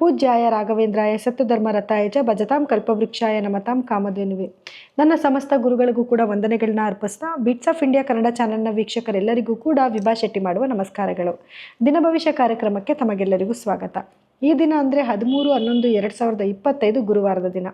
ಪೂಜ್ಯಾಯ ರಾಘವೇಂದ್ರಾಯ ಸತ್ಯಧರ್ಮರತಾಯ ಚ ಭಜತಾಂ ಕಲ್ಪವೃಕ್ಷಾಯ ನಮತಾಂ ಕಾಮಧೇನುವೆ. ನನ್ನ ಸಮಸ್ತ ಗುರುಗಳಿಗೂ ಕೂಡ ವಂದನೆಗಳನ್ನ ಅರ್ಪಿಸ್ತಾ ಬಿಟ್ಸ್ ಆಫ್ ಇಂಡಿಯಾ ಕನ್ನಡ ಚಾನೆಲ್ನ ವೀಕ್ಷಕರೆಲ್ಲರಿಗೂ ಕೂಡ ವಿಭಾ ಶೆಟ್ಟಿ ಮಾಡುವ ನಮಸ್ಕಾರಗಳು. ದಿನ ಭವಿಷ್ಯ ಕಾರ್ಯಕ್ರಮಕ್ಕೆ ತಮಗೆಲ್ಲರಿಗೂ ಸ್ವಾಗತ. ಈ ದಿನ ಅಂದರೆ 13/11/2025 ಗುರುವಾರದ ದಿನ.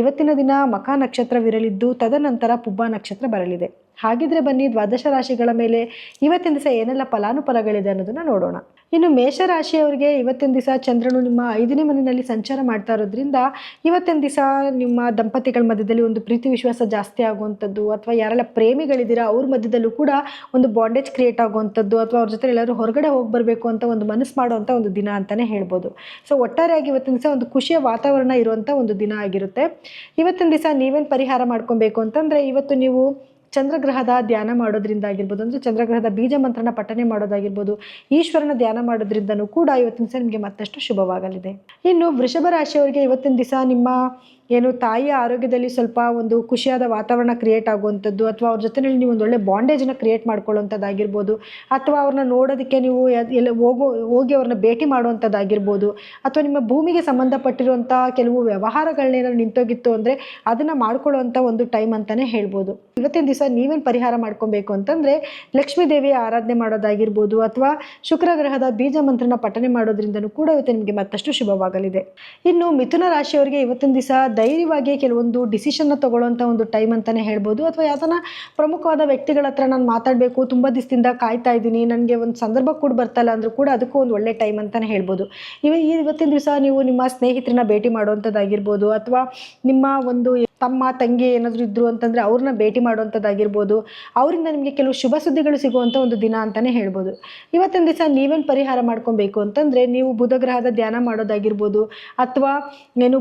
ಇವತ್ತಿನ ದಿನ ಮಖಾ ನಕ್ಷತ್ರವಿರಲಿದ್ದು ತದನಂತರ ಪುಬ್ಬ ನಕ್ಷತ್ರ ಬರಲಿದೆ. ಹಾಗಿದ್ರೆ ಬನ್ನಿ ದ್ವಾದಶ ರಾಶಿಗಳ ಮೇಲೆ ಇವತ್ತಿನ ದಿವಸ ಏನೆಲ್ಲ ಫಲಾನುಫಲಗಳಿದೆ ಅನ್ನೋದನ್ನ ನೋಡೋಣ. ಇನ್ನು ಮೇಷರಾಶಿಯವರಿಗೆ ಇವತ್ತಿನ ದಿವಸ ಚಂದ್ರನು ನಿಮ್ಮ 5ನೇ ಮನೆಯಲ್ಲಿ ಸಂಚಾರ ಮಾಡ್ತಾ ಇರೋದ್ರಿಂದ ಇವತ್ತಿನ ದಿವಸ ನಿಮ್ಮ ದಂಪತಿಗಳ ಮಧ್ಯದಲ್ಲಿ ಒಂದು ಪ್ರೀತಿ ವಿಶ್ವಾಸ ಜಾಸ್ತಿ ಆಗುವಂಥದ್ದು, ಅಥವಾ ಯಾರೆಲ್ಲ ಪ್ರೇಮಿಗಳಿದ್ದೀರಾ ಅವ್ರ ಮಧ್ಯದಲ್ಲೂ ಕೂಡ ಒಂದು ಬಾಂಡೇಜ್ ಕ್ರಿಯೇಟ್ ಆಗುವಂಥದ್ದು, ಅಥವಾ ಅವ್ರ ಜೊತೆ ಎಲ್ಲರೂ ಹೊರಗಡೆ ಹೋಗಿ ಬರಬೇಕು ಅಂತ ಒಂದು ಮನಸ್ಸು ಮಾಡುವಂಥ ಒಂದು ದಿನ ಅಂತಲೇ ಹೇಳ್ಬೋದು. ಸೊ ಒಟ್ಟಾರೆಯಾಗಿ ಇವತ್ತಿನ ದಿವಸ ಒಂದು ಖುಷಿಯ ವಾತಾವರಣ ಇರುವಂಥ ಒಂದು ದಿನ ಆಗಿರುತ್ತೆ. ಇವತ್ತಿನ ದಿವಸ ನೀವೇನು ಪರಿಹಾರ ಮಾಡ್ಕೊಬೇಕು ಅಂತಂದರೆ, ಇವತ್ತು ನೀವು ಚಂದ್ರಗ್ರಹದ ಧ್ಯಾನ ಮಾಡೋದ್ರಿಂದ ಆಗಿರ್ಬೋದು, ಅಂದರೆ ಚಂದ್ರಗ್ರಹದ ಬೀಜ ಮಂತ್ರನ ಪಠನೆ ಮಾಡೋದಾಗಿರ್ಬೋದು, ಈಶ್ವರನ ಧ್ಯಾನ ಮಾಡೋದ್ರಿಂದನೂ ಕೂಡ ಇವತ್ತಿನ ದಿವಸ ನಿಮಗೆ ಮತ್ತಷ್ಟು ಶುಭವಾಗಲಿದೆ. ಇನ್ನು ವೃಷಭ ರಾಶಿಯವರಿಗೆ ಇವತ್ತಿನ ದಿವಸ ನಿಮ್ಮ ತಾಯಿಯ ಆರೋಗ್ಯದಲ್ಲಿ ಸ್ವಲ್ಪ ಒಂದು ಖುಷಿಯಾದ ವಾತಾವರಣ ಕ್ರಿಯೇಟ್ ಆಗುವಂಥದ್ದು, ಅಥವಾ ಅವ್ರ ಜೊತೆಯಲ್ಲಿ ನೀವು ಒಂದು ಒಳ್ಳೆ ಬಾಂಡೇಜನ್ನ ಕ್ರಿಯೇಟ್ ಮಾಡ್ಕೊಳ್ಳುವಂಥದ್ದಾಗಿರ್ಬೋದು, ಅಥವಾ ಅವ್ರನ್ನ ನೋಡೋದಕ್ಕೆ ನೀವು ಎಲ್ಲ ಹೋಗಿ ಅವ್ರನ್ನ ಭೇಟಿ ಮಾಡುವಂಥದ್ದಾಗಿರ್ಬೋದು, ಅಥವಾ ನಿಮ್ಮ ಭೂಮಿಗೆ ಸಂಬಂಧಪಟ್ಟಿರುವಂಥ ಕೆಲವು ವ್ಯವಹಾರಗಳನ್ನೇನಾದ್ರು ನಿಂತೋಗಿತ್ತು ಅಂದರೆ ಅದನ್ನು ಮಾಡ್ಕೊಳ್ಳುವಂಥ ಒಂದು ಟೈಮ್ ಅಂತಲೇ ಹೇಳ್ಬೋದು. ಇವತ್ತಿನ ದಿವಸ ನೀವೇನು ಪರಿಹಾರ ಮಾಡ್ಕೊಬೇಕು ಅಂತಂದರೆ, ಲಕ್ಷ್ಮೀ ದೇವಿಯ ಆರಾಧನೆ ಮಾಡೋದಾಗಿರ್ಬೋದು, ಅಥವಾ ಶುಕ್ರ ಗ್ರಹದ ಬೀಜ ಮಂತ್ರನ ಪಠನೆ ಮಾಡೋದ್ರಿಂದನೂ ಕೂಡ ಇವತ್ತು ನಿಮಗೆ ಮತ್ತಷ್ಟು ಶುಭವಾಗಲಿದೆ. ಇನ್ನು ಮಿಥುನ ರಾಶಿಯವರಿಗೆ ಇವತ್ತಿನ ದಿವಸ ಧೈರ್ಯವಾಗಿ ಕೆಲವೊಂದು ಡಿಸಿಷನ್ನ ತಗೊಳ್ಳುವಂಥ ಒಂದು ಟೈಮ್ ಅಂತಲೇ ಹೇಳ್ಬೋದು, ಅಥವಾ ಯಾವ್ದನ್ನ ಪ್ರಮುಖವಾದ ವ್ಯಕ್ತಿಗಳ ಹತ್ರ ನಾನು ಮಾತಾಡಬೇಕು, ತುಂಬ ದಿವಸದಿಂದ ಕಾಯ್ತಾ ಇದ್ದೀನಿ, ನನಗೆ ಒಂದು ಸಂದರ್ಭ ಕೂಡ ಬರ್ತಲ್ಲ ಅಂದರೂ ಕೂಡ ಅದಕ್ಕೂ ಒಂದು ಒಳ್ಳೆ ಟೈಮ್ ಅಂತಲೇ ಹೇಳ್ಬೋದು. ಇವತ್ತಿನ ದಿವಸ ನೀವು ನಿಮ್ಮ ಸ್ನೇಹಿತರನ್ನ ಭೇಟಿ ಮಾಡುವಂಥದ್ದಾಗಿರ್ಬೋದು, ಅಥವಾ ನಿಮ್ಮ ಒಂದು ತಮ್ಮ ತಂಗಿ ಏನಾದರೂ ಇದ್ದರು ಅಂತಂದರೆ ಅವ್ರನ್ನ ಭೇಟಿ ಮಾಡುವಂಥದ್ದಾಗಿರ್ಬೋದು, ಅವರಿಂದ ನಿಮಗೆ ಕೆಲವು ಶುಭ ಸುದ್ದಿಗಳು ಸಿಗುವಂಥ ಒಂದು ದಿನ ಅಂತಲೇ ಹೇಳ್ಬೋದು. ಇವತ್ತಿನ ದಿವಸ ನೀವೇನು ಪರಿಹಾರ ಮಾಡ್ಕೊಬೇಕು ಅಂತಂದರೆ, ನೀವು ಬುಧಗ್ರಹದ ಧ್ಯಾನ ಮಾಡೋದಾಗಿರ್ಬೋದು, ಅಥವಾ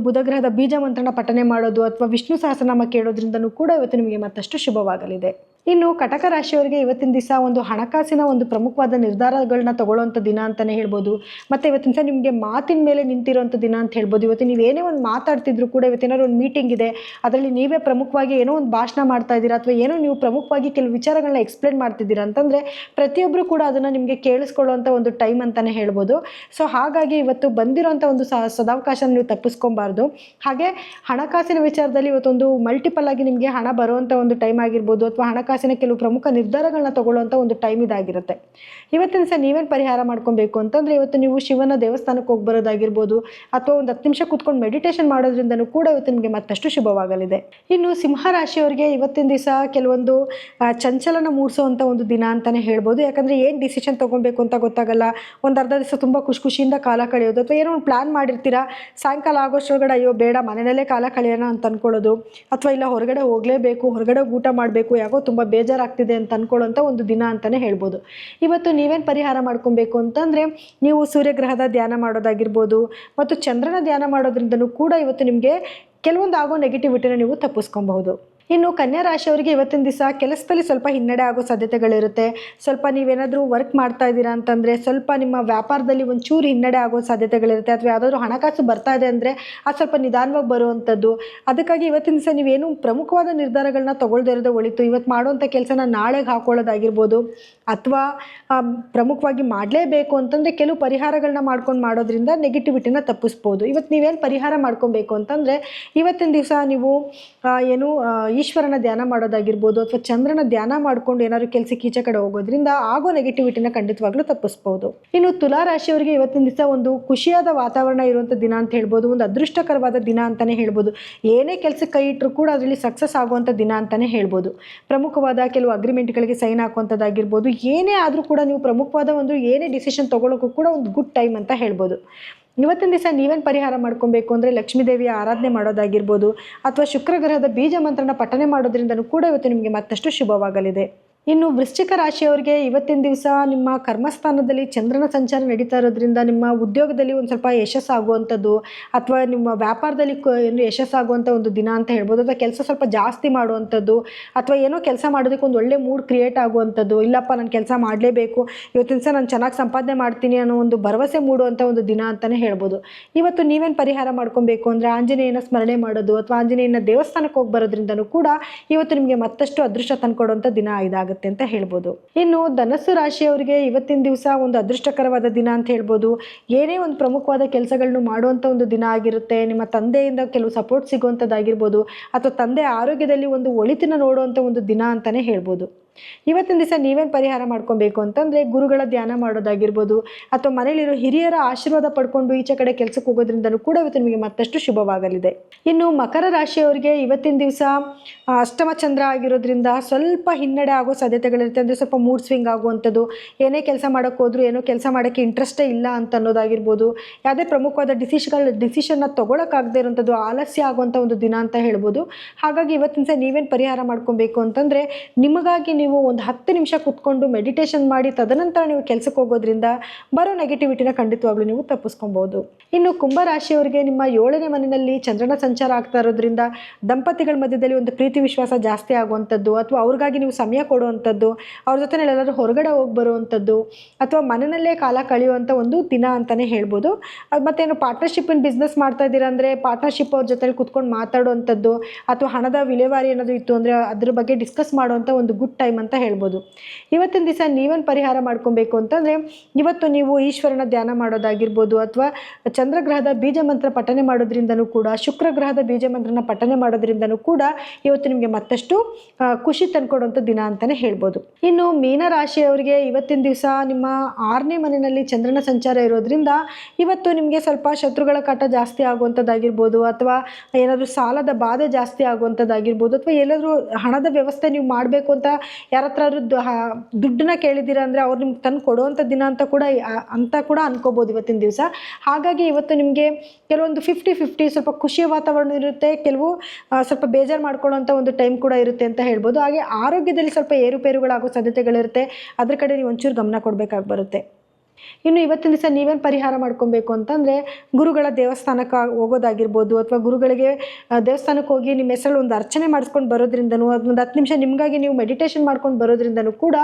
ಬುಧಗ್ರಹದ ಬೀಜ ಮಂತ್ರನ ಪಠನೆ ಮಾಡೋದು, ಅಥವಾ ವಿಷ್ಣು ಸಹಸ್ರನಾಮ ಕೇಳೋದ್ರಿಂದನೂ ಕೂಡ ಇವತ್ತು ನಿಮಗೆ ಮತ್ತಷ್ಟು ಶುಭವಾಗಲಿದೆ. ಇನ್ನು ಕಟಕ ರಾಶಿಯವರಿಗೆ ಇವತ್ತಿನ ದಿವಸ ಒಂದು ಹಣಕಾಸಿನ ಒಂದು ಪ್ರಮುಖವಾದ ನಿರ್ಧಾರಗಳನ್ನ ತಗೊಳ್ಳುವಂಥ ದಿನ ಅಂತಲೇ ಹೇಳ್ಬೋದು. ಮತ್ತು ಇವತ್ತಿನ ದಿವಸ ನಿಮಗೆ ಮಾತಿನ ಮೇಲೆ ನಿಂತಿರುವಂಥ ದಿನ ಅಂತ ಹೇಳ್ಬೋದು. ಇವತ್ತು ನೀವೇನೇ ಒಂದು ಮಾತಾಡ್ತಿದ್ರು ಕೂಡ ಇವತ್ತೇನಾದ್ರು ಒಂದು ಮೀಟಿಂಗ್ ಇದೆ, ಅದರಲ್ಲಿ ನೀವೇ ಪ್ರಮುಖವಾಗಿ ಏನೋ ಒಂದು ಭಾಷಣ ಮಾಡ್ತಾ ಇದ್ದೀರಾ, ಅಥವಾ ಏನೋ ನೀವು ಪ್ರಮುಖವಾಗಿ ಕೆಲವು ವಿಚಾರಗಳನ್ನ ಎಕ್ಸ್ಪ್ಲೇನ್ ಮಾಡ್ತಿದ್ದೀರಾ ಅಂತಂದರೆ ಪ್ರತಿಯೊಬ್ಬರು ಕೂಡ ಅದನ್ನು ನಿಮಗೆ ಕೇಳಿಸ್ಕೊಳ್ಳುವಂಥ ಒಂದು ಟೈಮ್ ಅಂತಲೇ ಹೇಳ್ಬೋದು. ಸೊ ಹಾಗಾಗಿ ಇವತ್ತು ಬಂದಿರೋಂಥ ಒಂದು ಸದಾವಕಾಶ ನೀವು ತಪ್ಪಿಸ್ಕೊಬಾರ್ದು. ಹಾಗೆ ಹಣಕಾಸಿನ ವಿಚಾರದಲ್ಲಿ ಇವತ್ತೊಂದು ಮಲ್ಟಿಪಲ್ ಆಗಿ ನಿಮಗೆ ಹಣ ಬರುವಂಥ ಒಂದು ಟೈಮ್ ಆಗಿರ್ಬೋದು, ಅಥವಾ ಹಣಕಾಸಿನ ಕೆಲವು ಪ್ರಮುಖ ನಿರ್ಧಾರಗಳನ್ನ ತಗೊಳ್ಳುವಂಥ ಒಂದು ಟೈಮ್ ಇದಾಗಿರುತ್ತೆ. ಇವತ್ತಿನ ದಿವಸ ನೀವೇನು ಪರಿಹಾರ ಮಾಡ್ಕೊಬೇಕು ಅಂತಂದರೆ, ಇವತ್ತು ನೀವು ಶಿವನ ದೇವಸ್ಥಾನಕ್ಕೆ ಹೋಗಿ ಬರೋದಾಗಿರ್ಬೋದು, ಅಥವಾ ಒಂದು 10 ನಿಮಿಷ ಕೂತ್ಕೊಂಡು ಮೆಡಿಟೇಷನ್ ಮಾಡೋದ್ರಿಂದನೂ ಕೂಡ ಇವತ್ತು ನಿಮಗೆ ಮತ್ತಷ್ಟು ಶುಭವಾಗಲಿದೆ. ಇನ್ನು ಸಿಂಹ ರಾಶಿಯವರಿಗೆ ಇವತ್ತಿನ ದಿವಸ ಕೆಲವೊಂದು ಚಂಚಲನ ಮೂಡಿಸುವಂಥ ಒಂದು ದಿನ ಅಂತಲೇ ಹೇಳ್ಬೋದು. ಯಾಕಂದರೆ ಏನು ಡಿಸಿಷನ್ ತೊಗೊಬೇಕು ಅಂತ ಗೊತ್ತಾಗಲ್ಲ. ಒಂದು ಅರ್ಧ ದಿವಸ ತುಂಬ ಖುಷಿಯಿಂದ ಕಾಲ ಕಳೆಯೋದು, ಅಥವಾ ಏನೋ ಒಂದು ಪ್ಲ್ಯಾನ್ ಮಾಡಿರ್ತೀರಾ, ಸಾಯಂಕಾಲ ಆಗೋಷ್ಟೊಳಗಡೆ ಅಯ್ಯೋ ಬೇಡ ಮನೆಯಲ್ಲೇ ಕಾಲ ಕಳೆಯೋಣ ಅಂತ ಅಂದ್ಕೊಳ್ಳೋದು, ಅಥವಾ ಇಲ್ಲ ಹೊರಗಡೆ ಹೋಗಲೇಬೇಕು, ಹೊರಗಡೆ ಊಟ ಮಾಡಬೇಕು, ಯಾಕೋ ತುಂಬ ಬೇಜಾರಾಗ್ತಿದೆ ಅಂತ ಅಂದ್ಕೊಳ್ಳೋಂಥ ಒಂದು ದಿನ ಅಂತಲೇ ಹೇಳ್ಬೋದು. ಇವತ್ತು ನೀವೇನು ಪರಿಹಾರ ಮಾಡ್ಕೊಬೇಕು ಅಂತಂದರೆ, ನೀವು ಸೂರ್ಯಗ್ರಹದ ಧ್ಯಾನ ಮಾಡೋದಾಗಿರ್ಬೋದು, ಮತ್ತು ಚಂದ್ರನ ಧ್ಯಾನ ಮಾಡೋದ್ರಿಂದನೂ ಕೂಡ ಇವತ್ತು ನಿಮಗೆ ಕೆಲವೊಂದು ಆಗೋ ನೆಗೆಟಿವಿಟಿನ ನೀವು ತಪ್ಪಿಸ್ಕೊಬಹುದು. ಇನ್ನು ಕನ್ಯಾ ರಾಶಿಯವರಿಗೆ ಇವತ್ತಿನ ದಿವಸ ಕೆಲಸದಲ್ಲಿ ಸ್ವಲ್ಪ ಹಿನ್ನಡೆ ಆಗೋ ಸಾಧ್ಯತೆಗಳಿರುತ್ತೆ. ಸ್ವಲ್ಪ ನೀವೇನಾದರೂ ವರ್ಕ್ ಮಾಡ್ತಾ ಇದ್ದೀರಾ ಅಂತಂದರೆ ಸ್ವಲ್ಪ ನಿಮ್ಮ ವ್ಯಾಪಾರದಲ್ಲಿ ಒಂಚೂರು ಹಿನ್ನಡೆ ಆಗೋ ಸಾಧ್ಯತೆಗಳಿರುತ್ತೆ, ಅಥವಾ ಯಾವುದಾದ್ರೂ ಹಣಕಾಸು ಬರ್ತಾ ಇದೆ ಅಂದರೆ ಅದು ಸ್ವಲ್ಪ ನಿಧಾನವಾಗಿ ಬರುವಂಥದ್ದು. ಅದಕ್ಕಾಗಿ ಇವತ್ತಿನ ದಿವಸ ನೀವೇನು ಪ್ರಮುಖವಾದ ನಿರ್ಧಾರಗಳನ್ನ ತೊಗೊಳ್ದೇ ಇರೋದು ಒಳಿತು. ಇವತ್ತು ಮಾಡುವಂಥ ಕೆಲಸನ ನಾಳೆಗೆ ಹಾಕೊಳ್ಳೋದಾಗಿರ್ಬೋದು, ಅಥವಾ ಪ್ರಮುಖವಾಗಿ ಮಾಡಲೇಬೇಕು ಅಂತಂದರೆ ಕೆಲವು ಪರಿಹಾರಗಳನ್ನ ಮಾಡೋದ್ರಿಂದ ನೆಗೆಟಿವಿಟಿನ ತಪ್ಪಿಸ್ಬೋದು. ಇವತ್ತು ನೀವೇನು ಪರಿಹಾರ ಮಾಡ್ಕೊಬೇಕು ಅಂತಂದರೆ, ಇವತ್ತಿನ ದಿವಸ ನೀವು ಈಶ್ವರನ ಧ್ಯಾನ ಮಾಡೋದಾಗಿರ್ಬೋದು, ಅಥವಾ ಚಂದ್ರನ ಧ್ಯಾನ ಮಾಡ್ಕೊಂಡು ಏನಾದ್ರು ಕೆಲಸಕ್ಕೆ ಈಚೆ ಕಡೆ ಹೋಗೋದ್ರಿಂದ ಆಗೋ ನೆಗೆಟಿವಿಟಿನ ಖಂಡಿತವಾಗ್ಲೂ ತಪ್ಪಿಸ್ಬೋದು. ಇನ್ನು ತುಲಾ ರಾಶಿಯವರಿಗೆ ಇವತ್ತಿನ ದಿವಸ ಒಂದು ಖುಷಿಯಾದ ವಾತಾವರಣ ಇರುವಂಥ ದಿನ ಅಂತ ಹೇಳ್ಬೋದು, ಒಂದು ಅದೃಷ್ಟಕರವಾದ ದಿನ ಅಂತಲೇ ಹೇಳ್ಬೋದು. ಏನೇ ಕೆಲಸಕ್ಕೆ ಕೈ ಇಟ್ಟರು ಕೂಡ ಅದರಲ್ಲಿ ಸಕ್ಸಸ್ ಆಗುವಂಥ ದಿನ ಅಂತಲೇ ಹೇಳ್ಬೋದು. ಪ್ರಮುಖವಾದ ಕೆಲವು ಅಗ್ರಿಮೆಂಟ್ಗಳಿಗೆ ಸೈನ್ ಹಾಕುವಂಥದ್ದಾಗಿರ್ಬೋದು, ಏನೇ ಆದರೂ ಕೂಡ ನೀವು ಪ್ರಮುಖವಾದ ಒಂದು ಏನೇ ಡಿಸಿಷನ್ ತೊಗೊಳ್ಳೋಕ್ಕೂ ಕೂಡ ಒಂದು ಗುಡ್ ಟೈಮ್ ಅಂತ ಹೇಳ್ಬೋದು. ಇವತ್ತಿನ ದಿವಸ ನೀವೇನು ಪರಿಹಾರ ಮಾಡ್ಕೊಬೇಕು ಅಂದರೆ, ಲಕ್ಷ್ಮೀ ದೇವಿಯ ಆರಾಧನೆ ಮಾಡೋದಾಗಿರ್ಬೋದು, ಅಥವಾ ಶುಕ್ರ ಗ್ರಹದ ಬೀಜ ಮಂತ್ರನ ಪಠನೆ ಮಾಡೋದ್ರಿಂದನೂ ಕೂಡ ಇವತ್ತು ನಿಮಗೆ ಮತ್ತಷ್ಟು ಶುಭವಾಗಲಿದೆ. ಇನ್ನು ವೃಶ್ಚಿಕ ರಾಶಿಯವರಿಗೆ ಇವತ್ತಿನ ದಿವಸ ನಿಮ್ಮ ಕರ್ಮಸ್ಥಾನದಲ್ಲಿ ಚಂದ್ರನ ಸಂಚಾರ ನಡೀತಾ ಇರೋದ್ರಿಂದ ನಿಮ್ಮ ಉದ್ಯೋಗದಲ್ಲಿ ಒಂದು ಸ್ವಲ್ಪ ಯಶಸ್ಸಾಗುವಂಥದ್ದು, ಅಥವಾ ನಿಮ್ಮ ವ್ಯಾಪಾರದಲ್ಲಿ ಯಶಸ್ಸಾಗುವಂಥ ಒಂದು ದಿನ ಅಂತ ಹೇಳ್ಬೋದು. ಅಥವಾ ಕೆಲಸ ಸ್ವಲ್ಪ ಜಾಸ್ತಿ ಮಾಡುವಂಥದ್ದು, ಅಥವಾ ಏನೋ ಕೆಲಸ ಮಾಡೋದಕ್ಕೆ ಒಂದು ಒಳ್ಳೆ ಮೂಡ್ ಕ್ರಿಯೇಟ್ ಆಗುವಂಥದ್ದು. ಇಲ್ಲಪ್ಪ ನಾನು ಕೆಲಸ ಮಾಡಲೇಬೇಕು, ಇವತ್ತಿನ ದಿವಸ ನಾನು ಚೆನ್ನಾಗಿ ಸಂಪಾದನೆ ಮಾಡ್ತೀನಿ ಅನ್ನೋ ಒಂದು ಭರವಸೆ ಮೂಡುವಂಥ ಒಂದು ದಿನ ಅಂತಲೇ ಹೇಳ್ಬೋದು. ಇವತ್ತು ನೀವೇನು ಪರಿಹಾರ ಮಾಡ್ಕೊಬೇಕು ಅಂದರೆ, ಆಂಜನೇಯನ ಸ್ಮರಣೆ ಮಾಡೋದು, ಅಥವಾ ಆಂಜನೇಯನ ದೇವಸ್ಥಾನಕ್ಕೆ ಹೋಗಿ ಬರೋದ್ರಿಂದನೂ ಕೂಡ ಇವತ್ತು ನಿಮಗೆ ಮತ್ತಷ್ಟು ಅದೃಷ್ಟ ತಂದುಕೊಡುವಂಥ ದಿನ ಇದಾಗುತ್ತೆ. ಆಗುತ್ತೆ ಅಂತ ಹೇಳ್ಬೋದು. ಇನ್ನು ಧನಸ್ಸು ರಾಶಿಯವರಿಗೆ ಇವತ್ತಿನ ದಿವಸ ಒಂದು ಅದೃಷ್ಟಕರವಾದ ದಿನ ಅಂತ ಹೇಳ್ಬೋದು. ಏನೇ ಒಂದು ಪ್ರಮುಖವಾದ ಕೆಲಸಗಳನ್ನು ಮಾಡುವಂಥ ಒಂದು ದಿನ ಆಗಿರುತ್ತೆ. ನಿಮ್ಮ ತಂದೆಯಿಂದ ಕೆಲವು ಸಪೋರ್ಟ್ ಸಿಗುವಂಥದ್ದಾಗಿರ್ಬೋದು, ಅಥವಾ ತಂದೆ ಆರೋಗ್ಯದಲ್ಲಿ ಒಂದು ಒಳಿತಿನ ನೋಡುವಂಥ ಒಂದು ದಿನ ಅಂತಲೇ ಹೇಳ್ಬೋದು. ಇವತ್ತಿನ ದಿವಸ ನೀವೇನು ಪರಿಹಾರ ಮಾಡ್ಕೊಬೇಕು ಅಂತಂದರೆ, ಗುರುಗಳ ಧ್ಯಾನ ಮಾಡೋದಾಗಿರ್ಬೋದು, ಅಥವಾ ಮನೇಲಿರೋ ಹಿರಿಯರ ಆಶೀರ್ವಾದ ಪಡ್ಕೊಂಡು ಈಚೆ ಕಡೆ ಕೆಲಸಕ್ಕೆ ಹೋಗೋದ್ರಿಂದಲೂ ಕೂಡ ಇವತ್ತು ನಿಮಗೆ ಮತ್ತಷ್ಟು ಶುಭವಾಗಲಿದೆ. ಇನ್ನು ಮಕರ ರಾಶಿಯವರಿಗೆ ಇವತ್ತಿನ ದಿವಸ ಅಷ್ಟಮ ಚಂದ್ರ ಆಗಿರೋದ್ರಿಂದ ಸ್ವಲ್ಪ ಹಿನ್ನಡೆ ಆಗೋ ಸಾಧ್ಯತೆಗಳಿರುತ್ತೆ. ಅಂದರೆ ಸ್ವಲ್ಪ ಮೂಡ್ ಸ್ವಿಂಗ್ ಆಗುವಂಥದ್ದು, ಏನೇ ಕೆಲಸ ಮಾಡೋಕ್ಕೆ ಹೋದ್ರೂ ಏನೋ ಕೆಲಸ ಮಾಡೋಕ್ಕೆ ಇಂಟ್ರೆಸ್ಟೇ ಇಲ್ಲ ಅಂತ ಅನ್ನೋದಾಗಿರ್ಬೋದು, ಯಾವುದೇ ಪ್ರಮುಖವಾದ ಡಿಸಿಷನ್ನ ತೊಗೊಳಕ್ಕಾಗದೇ ಇರೋಂಥದ್ದು, ಆಲಸ್ಯ ಆಗುವಂಥ ಒಂದು ದಿನ ಅಂತ ಹೇಳ್ಬೋದು. ಹಾಗಾಗಿ ಇವತ್ತಿನ ದಿವಸ ನೀವೇನು ಪರಿಹಾರ ಮಾಡ್ಕೊಬೇಕು ಅಂತಂದರೆ, ನಿಮಗಾಗಿ ನೀವು ಒಂದು 10 ನಿಮಿಷ ಕೂತ್ಕೊಂಡು ಮೆಡಿಟೇಷನ್ ಮಾಡಿ ತದನಂತರ ನೀವು ಕೆಲಸಕ್ಕೆ ಹೋಗೋದ್ರಿಂದ ಬರೋ ನೆಗೆಟಿವಿಟಿನ ಖಂಡಿತವಾಗ್ಲೂ ನೀವು ತಪ್ಪಿಸ್ಕೊಬೋದು. ಇನ್ನು ಕುಂಭರಾಶಿಯವರಿಗೆ ನಿಮ್ಮ 7ನೇ ಮನೆಯಲ್ಲಿ ಚಂದ್ರನ ಸಂಚಾರ ಆಗ್ತಾ ಇರೋದ್ರಿಂದ ದಂಪತಿಗಳ ಮಧ್ಯದಲ್ಲಿ ಒಂದು ಪ್ರೀತಿ ವಿಶ್ವಾಸ ಜಾಸ್ತಿ ಆಗುವಂಥದ್ದು, ಅಥವಾ ಅವ್ರಿಗಾಗಿ ನೀವು ಸಮಯ ಕೊಡುವಂಥದ್ದು, ಅವ್ರ ಜೊತೆ ಎಲ್ಲರೂ ಹೊರಗಡೆ ಹೋಗಿ ಬರುವಂಥದ್ದು, ಅಥವಾ ಮನೆಯಲ್ಲೇ ಕಾಲ ಕಳೆಯುವಂಥ ಒಂದು ದಿನ ಅಂತಲೇ ಹೇಳ್ಬೋದು. ಮತ್ತೇನು ಪಾರ್ಟ್ನರ್ಶಿಪ್ ಇನ್ ಬಿಸ್ನೆಸ್ ಮಾಡ್ತಾ ಇದ್ದೀರಾ ಅಂದರೆ ಪಾರ್ಟ್ನರ್ಶಿಪ್ ಅವ್ರ ಜೊತೆಲಿ ಕೂತ್ಕೊಂಡು ಮಾತಾಡುವಂಥದ್ದು, ಅಥವಾ ಹಣದ ವಿಲೇವಾರಿ ಏನಾದರೂ ಇತ್ತು ಅಂದರೆ ಅದ್ರ ಬಗ್ಗೆ ಡಿಸ್ಕಸ್ ಮಾಡುವಂಥ ಒಂದು ಗುಡ್ ಟೈಮ್ ಅಂತ ಹೇಳ್ಬೋದು. ಇವತ್ತಿನ ದಿವಸ ನೀವೇನು ಪರಿಹಾರ ಮಾಡ್ಕೊಬೇಕು ಅಂತಂದರೆ, ಇವತ್ತು ನೀವು ಈಶ್ವರನ ಧ್ಯಾನ ಮಾಡೋದಾಗಿರ್ಬೋದು, ಅಥವಾ ಚಂದ್ರಗ್ರಹದ ಬೀಜ ಮಂತ್ರ ಪಠನೆ ಮಾಡೋದ್ರಿಂದನೂ ಕೂಡ, ಶುಕ್ರ ಗ್ರಹದ ಬೀಜ ಮಂತ್ರನ ಪಠನೆ ಮಾಡೋದ್ರಿಂದನೂ ಕೂಡ ಇವತ್ತು ನಿಮಗೆ ಮತ್ತಷ್ಟು ಖುಷಿ ತಂದುಕೊಡುವಂಥ ದಿನ ಅಂತಲೇ ಹೇಳ್ಬೋದು. ಇನ್ನು ಮೀನರಾಶಿಯವರಿಗೆ ಇವತ್ತಿನ ದಿವಸ ನಿಮ್ಮ 6ನೇ ಮನೆಯಲ್ಲಿ ಚಂದ್ರನ ಸಂಚಾರ ಇರೋದ್ರಿಂದ ಇವತ್ತು ನಿಮಗೆ ಸ್ವಲ್ಪ ಶತ್ರುಗಳ ಕಾಟ ಜಾಸ್ತಿ ಆಗುವಂಥದ್ದಾಗಿರ್ಬೋದು, ಅಥವಾ ಏನಾದರೂ ಸಾಲದ ಬಾಧೆ ಜಾಸ್ತಿ ಆಗುವಂಥದ್ದಾಗಿರ್ಬೋದು, ಅಥವಾ ಎಲ್ಲಾದರೂ ಹಣದ ವ್ಯವಸ್ಥೆ ನೀವು ಮಾಡಬೇಕು ಅಂತ ಯಾರ ಹತ್ರ ದುಡ್ಡನ್ನ ಕೇಳಿದ್ದೀರಾ ಅಂದರೆ ಅವ್ರು ನಿಮ್ಗೆ ತಂದು ಕೊಡುವಂಥ ದಿನ ಅಂತ ಕೂಡ ಅನ್ಕೋಬೋದು ಇವತ್ತಿನ ದಿವಸ. ಹಾಗಾಗಿ ಇವತ್ತು ನಿಮಗೆ ಕೆಲವೊಂದು 50-50 ಸ್ವಲ್ಪ ಖುಷಿಯ ವಾತಾವರಣ ಇರುತ್ತೆ, ಕೆಲವು ಸ್ವಲ್ಪ ಬೇಜಾರು ಮಾಡ್ಕೊಳ್ಳೋಂಥ ಒಂದು ಟೈಮ್ ಕೂಡ ಇರುತ್ತೆ ಅಂತ ಹೇಳ್ಬೋದು. ಹಾಗೆ ಆರೋಗ್ಯದಲ್ಲಿ ಸ್ವಲ್ಪ ಏರುಪೇರುಗಳಾಗೋ ಸಾಧ್ಯತೆಗಳಿರುತ್ತೆ, ಅದ್ರ ಕಡೆ ನೀವು ಒಂಚೂರು ಗಮನ ಕೊಡಬೇಕಾಗಿ ಬರುತ್ತೆ. ಇನ್ನು ಇವತ್ತಿನ ದಿವಸ ನೀವೇನು ಪರಿಹಾರ ಮಾಡ್ಕೊಬೇಕು ಅಂತಂದರೆ, ಗುರುಗಳ ದೇವಸ್ಥಾನಕ್ಕೆ ಹೋಗೋದಾಗಿರ್ಬೋದು, ಅಥವಾ ಗುರುಗಳಿಗೆ ದೇವಸ್ಥಾನಕ್ಕೆ ಹೋಗಿ ನಿಮ್ಮ ಹೆಸರಲ್ಲಿ ಒಂದು ಅರ್ಚನೆ ಮಾಡಿಸ್ಕೊಂಡು ಬರೋದ್ರಿಂದನೂ, ಅದೊಂದು 10 ನಿಮಿಷ ನಿಮಗಾಗಿ ನೀವು ಮೆಡಿಟೇಷನ್ ಮಾಡ್ಕೊಂಡು ಬರೋದ್ರಿಂದನೂ ಕೂಡ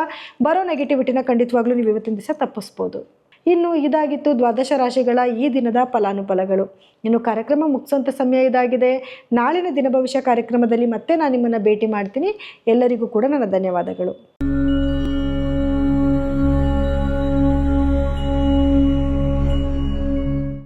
ಬರೋ ನೆಗೆಟಿವಿಟಿನ ಖಂಡಿತವಾಗ್ಲೂ ನೀವು ಇವತ್ತಿನ ದಿವಸ ತಪ್ಪಿಸ್ಬೋದು. ಇನ್ನು ಇದಾಗಿತ್ತು ದ್ವಾದಶ ರಾಶಿಗಳ ಈ ದಿನದ ಫಲಾನುಫಲಗಳು. ಇನ್ನು ಕಾರ್ಯಕ್ರಮ ಮುಗಿಸೋಂಥ ಸಮಯ ಇದಾಗಿದೆ. ನಾಳಿನ ದಿನ ಭವಿಷ್ಯ ಕಾರ್ಯಕ್ರಮದಲ್ಲಿ ಮತ್ತೆ ನಾನು ನಿಮ್ಮನ್ನು ಭೇಟಿ ಮಾಡ್ತೀನಿ. ಎಲ್ಲರಿಗೂ ಕೂಡ ನನ್ನ ಧನ್ಯವಾದಗಳು.